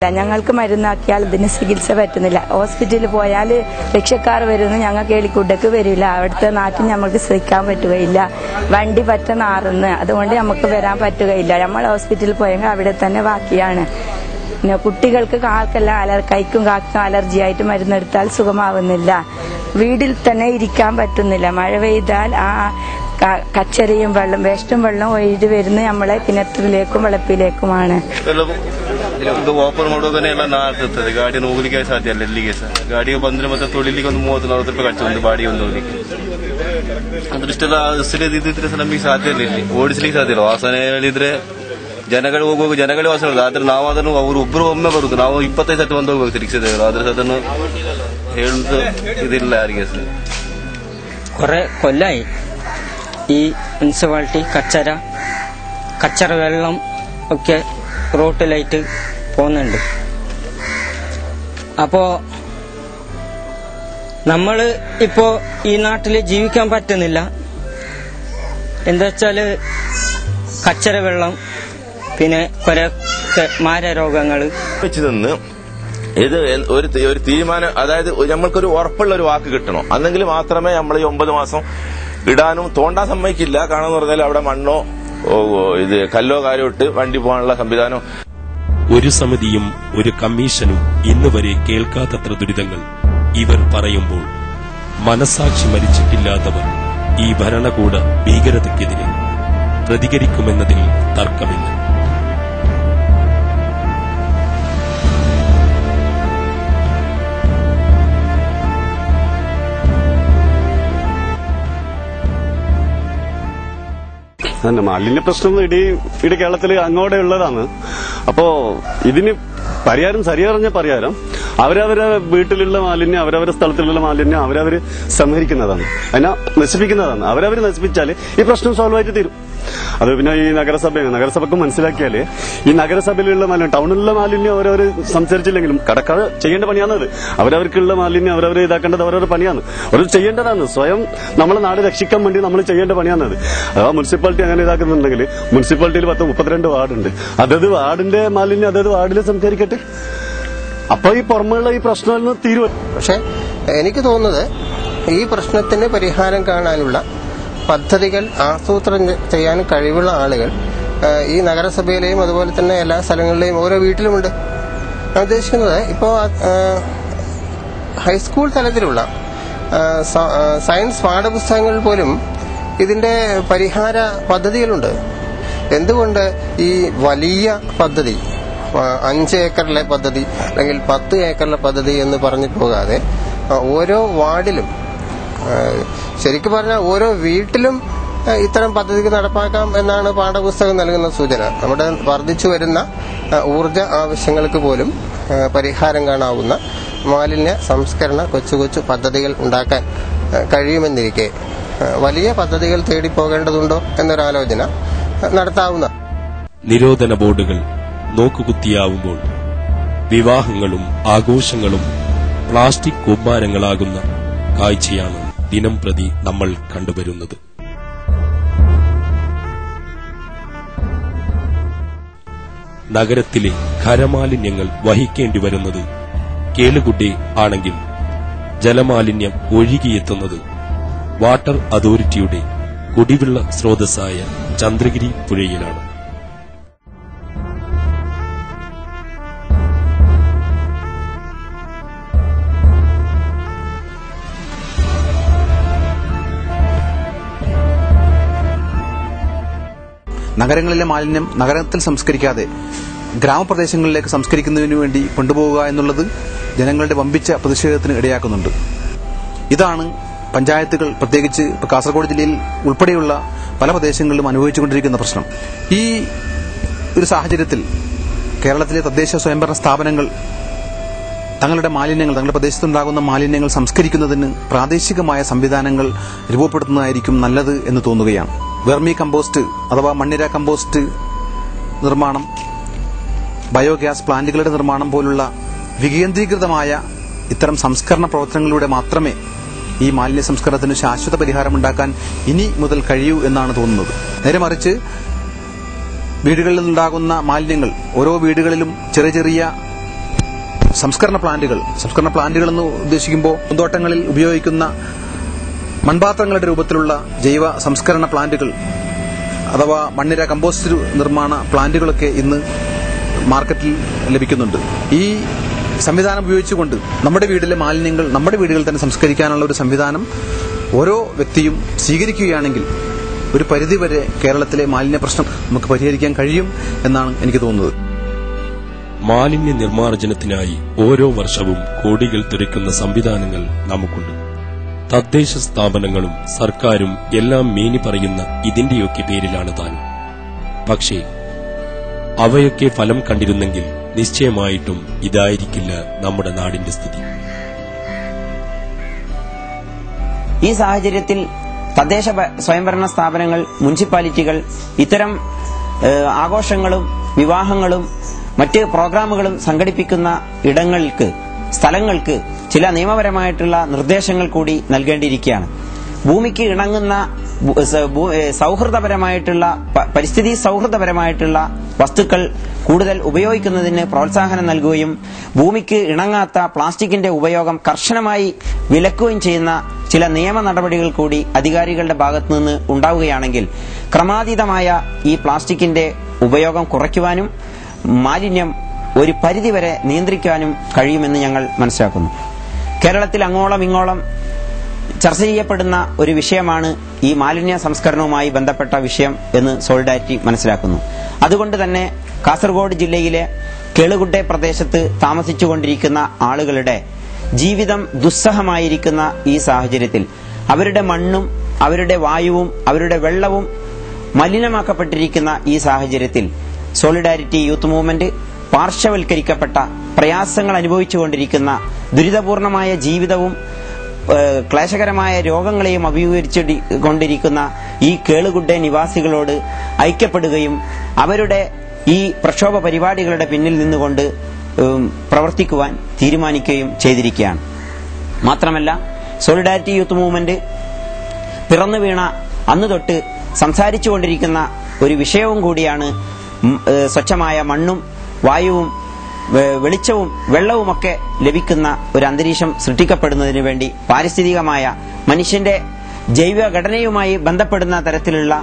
ഞങ്ങൾക്ക് മരുന്നാക്കിയാൽ ഇതിന് ചികിത്സ പറ്റുന്നില്ല. ഹോസ്പിറ്റലിൽ പോയാൽ രക്ഷക്കാർ വരുന്നു, ഞങ്ങൾക്ക് എലിക്കുട്ടക്ക് വരില്ല. അവിടുത്തെ നാട്ടിൽ നമുക്ക് സഹിക്കാൻ പറ്റുകയില്ല. വണ്ടി നാറുന്നു, അതുകൊണ്ട് നമുക്ക് വരാൻ പറ്റുകയില്ല. നമ്മൾ ഹോസ്പിറ്റലിൽ പോയെങ്കിൽ അവിടെ തന്നെ ബാക്കിയാണ്. പിന്നെ കുട്ടികൾക്ക് കാൽക്കെല്ലാം കൈക്കും കാക്കും അലർജി ആയിട്ട് മരുന്നെടുത്താൽ സുഖമാവുന്നില്ല. വീട്ടിൽ തന്നെ ഇരിക്കാൻ പറ്റുന്നില്ല. മഴ പെയ്താൽ ആ കച്ചരയും വെള്ളം വേസ്റ്റും വെള്ളം ഒഴിഞ്ഞു വരുന്ന നമ്മളെ കിണറ്റിലേക്കും വെള്ളപ്പിലേക്കുമാണ്. ಓಪನ್ ಮಾಡೋದನ್ನೇ ಎಲ್ಲ ನಾರ್ತದೆ. ಗಾಡಿಯನ್ನು ಹೋಗ್ಲಿಕ್ಕೆ ಸಾಧ್ಯ ಅಲ್ಲ ಎಲ್ಲಿಗೆ ಸಹ. ಗಾಡಿಗೆ ಬಂದ್ರೆ ಮತ್ತೆ ತೊಳಿಲಿಕ್ಕೆ ಒಂದು 30-40 ರೂಪಾಯಿ ಖರ್ಚು ಒಂದು ಬಾಡಿ ಒಂದು ಹೋಗ್ಲಿಕ್ಕೆ. ಅಂದ್ರೆ ಇಷ್ಟೆಲ್ಲ ಇದ್ದಿದ್ರೆ ಸಹ ನಮಗೆ ಸಾಧ್ಯ ಇಲ್ಲ, ಇಲ್ಲಿ ಓಡಿಸ್ಲಿಕ್ಕೆ ಸಾಧ್ಯ ಇಲ್ಲ. ವಾಸನೆ ಹೇಳಿದ್ರೆ ಜನಗಳು ಹೋಗುವಾಗ ಜನಗಳೇ ವಾಸನೆ ಇರೋದು. ಆದ್ರೆ ನಾವು ಅದನ್ನು ಅವರು ಒಬ್ಬರು ಒಮ್ಮೆ ಬರುದು, ನಾವು 25 ಸತಿ ಬಂದು ಹೋಗ್ಬೇಕು ರಿಕ್ಷಾದವರು. ಆದ್ರೆ ಅದನ್ನು ಹೇಳುದು ಇದಿಲ್ಲ ಯಾರಿಗೆ ಸಹ. കുറെ കൊല്ലായി ഈ മുനിസിപ്പാലിറ്റി കച്ചറ വെള്ളം ഒക്കെ റോട്ടിലായിട്ട് പോകുന്നുണ്ട്. അപ്പോ നമ്മള് ഇപ്പോ ഈ നാട്ടില് ജീവിക്കാൻ പറ്റുന്നില്ല. എന്താ വെച്ചാല് കച്ചറ വെള്ളം, പിന്നെ കുറെ മാരരോഗങ്ങള് വെച്ച് നിന്ന് ഇത് ഒരു തീരുമാനം, അതായത് നമ്മൾക്കൊരു ഉറപ്പുള്ള ഒരു വാക്ക് കിട്ടണം. അന്നെങ്കിൽ മാത്രമേ നമ്മൾ ഈ 9 മാസം ഇടാനും തോണ്ടാൻ സമ്മതിക്കില്ല. കാരണം പറഞ്ഞാൽ അവിടെ മണ്ണോ ഇത് കല്ലോ കാലോ ഇട്ട് വണ്ടി പോകാനുള്ള സംവിധാനം. ഒരു സമിതിയും ഒരു കമ്മീഷനും ഇന്നുവരെ കേൾക്കാത്തത്ര ദുരിതങ്ങൾ ഇവർ പറയുമ്പോൾ മനസാക്ഷി മരിച്ചിട്ടില്ലാത്തവർ ഈ ഭരണകൂട ഭീകരതയ്ക്കെതിരെ പ്രതികരിക്കുമെന്നതിൽ തർക്കമില്ല. മാലിന്യ പ്രശ്നം ഇട കേരളത്തിൽ അങ്ങോടെ ഉള്ളതാണ്. അപ്പോ ഇതിന് പരിഹാരം ശരിയറിഞ്ഞ പരിഹാരം അവരവരെ വീട്ടിലുള്ള മാലിന്യം, അവരവരുടെ സ്ഥലത്തിലുള്ള മാലിന്യം അവരവര് സംഹരിക്കുന്നതാണ്, അതിനെ നശിപ്പിക്കുന്നതാണ്. അവരവര് നശിപ്പിച്ചാല് ഈ പ്രശ്നം സോൾവ് ആയിട്ട് തീരും. അത് പിന്നെ ഈ നഗരസഭക്ക് മനസ്സിലാക്കിയാല് ഈ നഗരസഭയിലുള്ള മാലിന്യം, ടൗണിലുള്ള മാലിന്യം അവരവർ സംസാരിച്ചില്ലെങ്കിലും കടക്കാതെ ചെയ്യേണ്ട പണിയാണത്. അവരവർക്കുള്ള മാലിന്യം അവരവർ ഇതാക്കേണ്ടത് അവരവരുടെ പണിയാണ്, അവർ ചെയ്യേണ്ടതാണ്. സ്വയം നമ്മളെ നാട് രക്ഷിക്കാൻ വേണ്ടി നമ്മൾ ചെയ്യേണ്ട പണിയാണത്. അഥവാ മുനിസിപ്പാലിറ്റി അങ്ങനെ ഇതാക്കുന്നുണ്ടെങ്കിൽ മുനിസിപ്പാലിറ്റിയിൽ 32 വാർഡുണ്ട്. അതത് വാർഡിന്റെ മാലിന്യം അതത് വാർഡിൽ സംസ്കരിക്കട്ടെ. അപ്പൊ ഈ പുറമെയുള്ള ഈ പ്രശ്നം തീരുവ. പക്ഷെ എനിക്ക് തോന്നുന്നത് ഈ പ്രശ്നത്തിന് പരിഹാരം കാണാനുള്ള പദ്ധതികൾ ആസൂത്രണം ചെയ്യാൻ കഴിവുള്ള ആളുകൾ ഈ നഗരസഭയിലെയും അതുപോലെ തന്നെ എല്ലാ സ്ഥലങ്ങളിലെയും ഓരോ വീട്ടിലുമുണ്ട്. ഞാൻ ഉദ്ദേശിക്കുന്നത് ഇപ്പോൾ ഹൈസ്കൂൾ തലത്തിലുള്ള സയൻസ് പാഠപുസ്തകങ്ങളിൽ പോലും ഇതിന്റെ പരിഹാര പദ്ധതികളുണ്ട്. എന്തുകൊണ്ട് ഈ വലിയ പദ്ധതി 5 ഏക്കറിലെ പദ്ധതി അല്ലെങ്കിൽ 10 ഏക്കറിലെ പദ്ധതി എന്ന് പറഞ്ഞു പോകാതെ ഓരോ വാർഡിലും, ശരിക്കും പറഞ്ഞാൽ ഓരോ വീട്ടിലും ഇത്തരം പദ്ധതികൾ നടപ്പാക്കാം എന്നാണ് പാഠപുസ്തകം നൽകുന്ന സൂചന. നമ്മുടെ വർദ്ധിച്ചു വരുന്ന ഊർജ ആവശ്യങ്ങൾക്ക് പോലും പരിഹാരം കാണാവുന്ന മാലിന്യ സംസ്കരണ കൊച്ചു പദ്ധതികൾ ഉണ്ടാക്കാൻ കഴിയുമെന്നിരിക്കെ വലിയ പദ്ധതികൾ തേടിപ്പോകേണ്ടതുണ്ടോ എന്നൊരാലോചന നടത്താവുന്ന. നിരോധന ബോർഡുകൾ നോക്കുകുത്തിയാവുമ്പോൾ വിവാഹങ്ങളും ആഘോഷങ്ങളും പ്ലാസ്റ്റിക് കൂമ്പാരങ്ങളാകുന്ന കാഴ്ചയാണ് ദിനം പ്രതി നമ്മൾ കണ്ടുവരുന്നത്. നഗരത്തിലെ ഖരമാലിന്യങ്ങൾ വഹിക്കേണ്ടി വരുന്നത് കേളുകുട്ടി ആണെങ്കിൽ ജലമാലിന്യം ഒഴുകിയെത്തുന്നത് വാട്ടർ അതോറിറ്റിയുടെ കുടിവെള്ള സ്രോതസ്സായ ചന്ദ്രഗിരി പുഴയിലാണ്. നഗരങ്ങളിലെ മാലിന്യം നഗരത്തിൽ സംസ്കരിക്കാതെ ഗ്രാമപ്രദേശങ്ങളിലേക്ക് സംസ്കരിക്കുന്നതിനു വേണ്ടി കൊണ്ടുപോവുക എന്നുള്ളത് ജനങ്ങളുടെ വമ്പിച്ച പ്രതിഷേധത്തിന് ഇടയാക്കുന്നുണ്ട്. ഇതാണ് പഞ്ചായത്തുകൾ, പ്രത്യേകിച്ച് കാസർഗോഡ് ജില്ലയിൽ ഉൾപ്പെടെയുള്ള പല പ്രദേശങ്ങളിലും അനുഭവിച്ചുകൊണ്ടിരിക്കുന്ന പ്രശ്നം. ഈ ഒരു സാഹചര്യത്തിൽ കേരളത്തിലെ തദ്ദേശ സ്വയംഭരണ സ്ഥാപനങ്ങൾ തങ്ങളുടെ പ്രദേശത്തുണ്ടാകുന്ന മാലിന്യങ്ങൾ സംസ്കരിക്കുന്നതിന് പ്രാദേശികമായ സംവിധാനങ്ങൾ രൂപപ്പെടുത്തുന്നതായിരിക്കും നല്ലത് എന്ന് തോന്നുകയാണ്. വെർമി കമ്പോസ്റ്റ് അഥവാ മണ്ണിര കമ്പോസ്റ്റ് നിർമ്മാണം, ബയോഗ്യാസ് പ്ലാന്റുകളുടെ നിർമ്മാണം പോലുള്ള വികേന്ദ്രീകൃതമായ ഇത്തരം സംസ്കരണ പ്രവർത്തനങ്ങളിലൂടെ മാത്രമേ ഈ മാലിന്യ സംസ്കരണത്തിന് ശാശ്വത പരിഹാരമുണ്ടാക്കാൻ ഇനി മുതൽ കഴിയൂ എന്നാണ് തോന്നുന്നത്. നേരെ മറിച്ച് വീടുകളിൽ നിന്നുണ്ടാകുന്ന മാലിന്യങ്ങൾ ഓരോ വീടുകളിലും ചെറിയ ചെറിയ സംസ്കരണ പ്ലാന്റുകൾ എന്ന് ഉദ്ദേശിക്കുമ്പോൾ പൂന്തോട്ടങ്ങളിൽ ഉപയോഗിക്കുന്ന മൺപാത്രങ്ങളുടെ രൂപത്തിലുള്ള ജൈവ സംസ്കരണ പ്ലാന്റുകൾ അഥവാ മണ്ണിര കമ്പോസ്റ്റ് നിർമ്മാണ പ്ലാന്റുകളൊക്കെ ഇന്ന് മാർക്കറ്റിൽ ലഭിക്കുന്നുണ്ട്. ഈ സംവിധാനം ഉപയോഗിച്ചുകൊണ്ട് നമ്മുടെ വീട്ടിലെ മാലിന്യങ്ങൾ നമ്മുടെ വീടുകളിൽ തന്നെ സംസ്കരിക്കാനുള്ള ഒരു സംവിധാനം ഓരോ വ്യക്തിയും സ്വീകരിക്കുകയാണെങ്കിൽ ഒരു പരിധിവരെ കേരളത്തിലെ മാലിന്യ പ്രശ്നം നമുക്ക് പരിഹരിക്കാൻ കഴിയും എന്നാണ് എനിക്ക് തോന്നുന്നത്. മാലിന്യ നിർമ്മാർജ്ജനത്തിനായി ഓരോ വർഷവും കോടികൾ തുരയ്ക്കുന്ന സംവിധാനങ്ങൾ നമുക്കുണ്ട്. തദ്ദേശ സ്ഥാപനങ്ങളും സർക്കാരും എല്ലാം മേനി പറയുന്ന ഇതിന്റെയൊക്കെ പേരിലാണ് താനും. പക്ഷേ അവയൊക്കെ ഫലം കണ്ടിരുന്നെങ്കിൽ നിശ്ചയമായിട്ടും ഇതായിരിക്കില്ല നമ്മുടെ നാടിന്റെ സ്ഥിതി. ഈ സാഹചര്യത്തിൽ തദ്ദേശ സ്വയംഭരണ സ്ഥാപനങ്ങൾ, മുനിസിപ്പാലിറ്റികൾ ഇത്തരം ആഘോഷങ്ങളും വിവാഹങ്ങളും മറ്റ് പ്രോഗ്രാമുകളും സംഘടിപ്പിക്കുന്ന സ്ഥലങ്ങൾക്ക് ചില നിയമപരമായിട്ടുള്ള നിർദ്ദേശങ്ങൾ കൂടി നൽകേണ്ടിയിരിക്കുകയാണ്. ഭൂമിക്ക് ഇണങ്ങുന്ന പരിസ്ഥിതി സൗഹൃദപരമായിട്ടുള്ള വസ്തുക്കൾ കൂടുതൽ ഉപയോഗിക്കുന്നതിന് പ്രോത്സാഹനം നൽകുകയും ഭൂമിക്ക് ഇണങ്ങാത്ത പ്ലാസ്റ്റിക്കിന്റെ ഉപയോഗം കർശനമായി വിലക്കുകയും ചെയ്യുന്ന ചില നിയമ നടപടികൾ കൂടി അധികാരികളുടെ ഭാഗത്തുനിന്ന് ഉണ്ടാവുകയാണെങ്കിൽ ക്രമാതീതമായ ഈ പ്ലാസ്റ്റിക്കിന്റെ ഉപയോഗം കുറയ്ക്കുവാനും മാലിന്യം ഒരു പരിധിവരെ നിയന്ത്രിക്കാനും കഴിയുമെന്ന് ഞങ്ങൾ മനസ്സിലാക്കുന്നു. കേരളത്തിൽ അങ്ങോളം ഇങ്ങോളം ചർച്ച ചെയ്യപ്പെടുന്ന ഒരു വിഷയമാണ് ഈ മാലിന്യ സംസ്കരണവുമായി ബന്ധപ്പെട്ട വിഷയം എന്ന് സോളിഡാരിറ്റി മനസ്സിലാക്കുന്നു. അതുകൊണ്ട് തന്നെ കാസർഗോഡ് ജില്ലയിലെ കേളുകുട്ടെ പ്രദേശത്ത് താമസിച്ചുകൊണ്ടിരിക്കുന്ന ആളുകളുടെ ജീവിതം ദുസ്സഹമായിരിക്കുന്ന ഈ സാഹചര്യത്തിൽ അവരുടെ മണ്ണും അവരുടെ വായുവും അവരുടെ വെള്ളവും മലിനമാക്കപ്പെട്ടിരിക്കുന്ന ഈ സാഹചര്യത്തിൽ സോളിഡാരിറ്റി യൂത്ത് മൂവ്മെന്റ് പാർശ്വവൽക്കരിക്കപ്പെട്ട പ്രയാസങ്ങൾ അനുഭവിച്ചുകൊണ്ടിരിക്കുന്ന ദുരിതപൂർണമായ ജീവിതവും ക്ലേശകരമായ രോഗങ്ങളെയും അഭിമുഖീകരിച്ചുകൊണ്ടിരിക്കുന്ന ഈ കേളുകുട്ടെ നിവാസികളോട് ഐക്യപ്പെടുകയും അവരുടെ ഈ പ്രക്ഷോഭ പരിപാടികളുടെ പിന്നിൽ നിന്നുകൊണ്ട് പ്രവർത്തിക്കുവാൻ തീരുമാനിക്കുകയും ചെയ്തിരിക്കുകയാണ്. മാത്രമല്ല സോളിഡാരിറ്റി യൂത്ത് മൂവ്മെന്റ് പിറന്നു വീണ അന്ന് തൊട്ട് സംസാരിച്ചുകൊണ്ടിരിക്കുന്ന ഒരു വിഷയവും കൂടിയാണ് സ്വച്ഛമായ മണ്ണും വായുവും വെളിച്ചവും വെള്ളവുമൊക്കെ ലഭിക്കുന്ന ഒരു അന്തരീക്ഷം സൃഷ്ടിക്കപ്പെടുന്നതിന് വേണ്ടി പാരിസ്ഥിതികമായ മനുഷ്യന്റെ ജൈവഘടനയുമായി ബന്ധപ്പെടുന്ന തരത്തിലുള്ള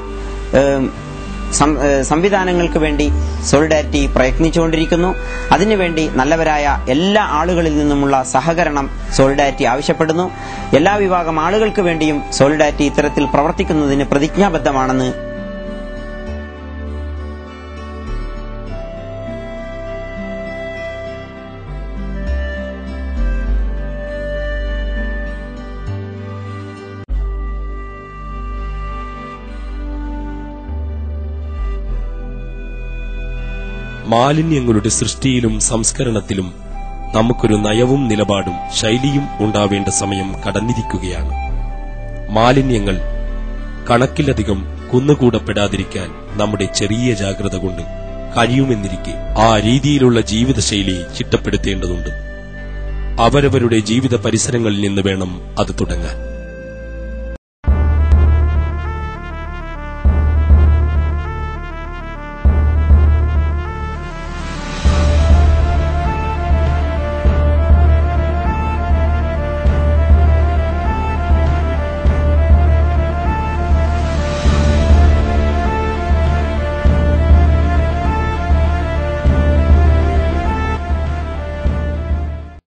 സംവിധാനങ്ങൾക്ക് വേണ്ടി സോളിഡാരിറ്റി പ്രയത്നിച്ചുകൊണ്ടിരിക്കുന്നു. അതിനുവേണ്ടി നല്ലവരായ എല്ലാ ആളുകളിൽ നിന്നുമുള്ള സഹകരണം സോളിഡാരിറ്റി ആവശ്യപ്പെടുന്നു. എല്ലാ വിഭാഗം ആളുകൾക്ക് വേണ്ടിയും സോളിഡാരിറ്റി ഇത്തരത്തിൽ പ്രവർത്തിക്കുന്നതിന് പ്രതിജ്ഞാബദ്ധമാണെന്ന് മാലിന്യങ്ങളുടെ സൃഷ്ടിയിലും സംസ്കരണത്തിലും നമുക്കൊരു നയവും നിലപാടും ശൈലിയും ഉണ്ടാവേണ്ട സമയം കടന്നിരിക്കുകയാണ്. മാലിന്യങ്ങൾ കണക്കിലധികം കുന്നുകൂടപ്പെടാതിരിക്കാൻ നമ്മുടെ ചെറിയ ജാഗ്രത കൊണ്ട് കഴിയുമെന്നിരിക്കെ ആ രീതിയിലുള്ള ജീവിതശൈലി ചിട്ടപ്പെടുത്തേണ്ടതുണ്ട്. അവരവരുടെ ജീവിത പരിസരങ്ങളിൽ നിന്ന് വേണം അത് തുടങ്ങാൻ.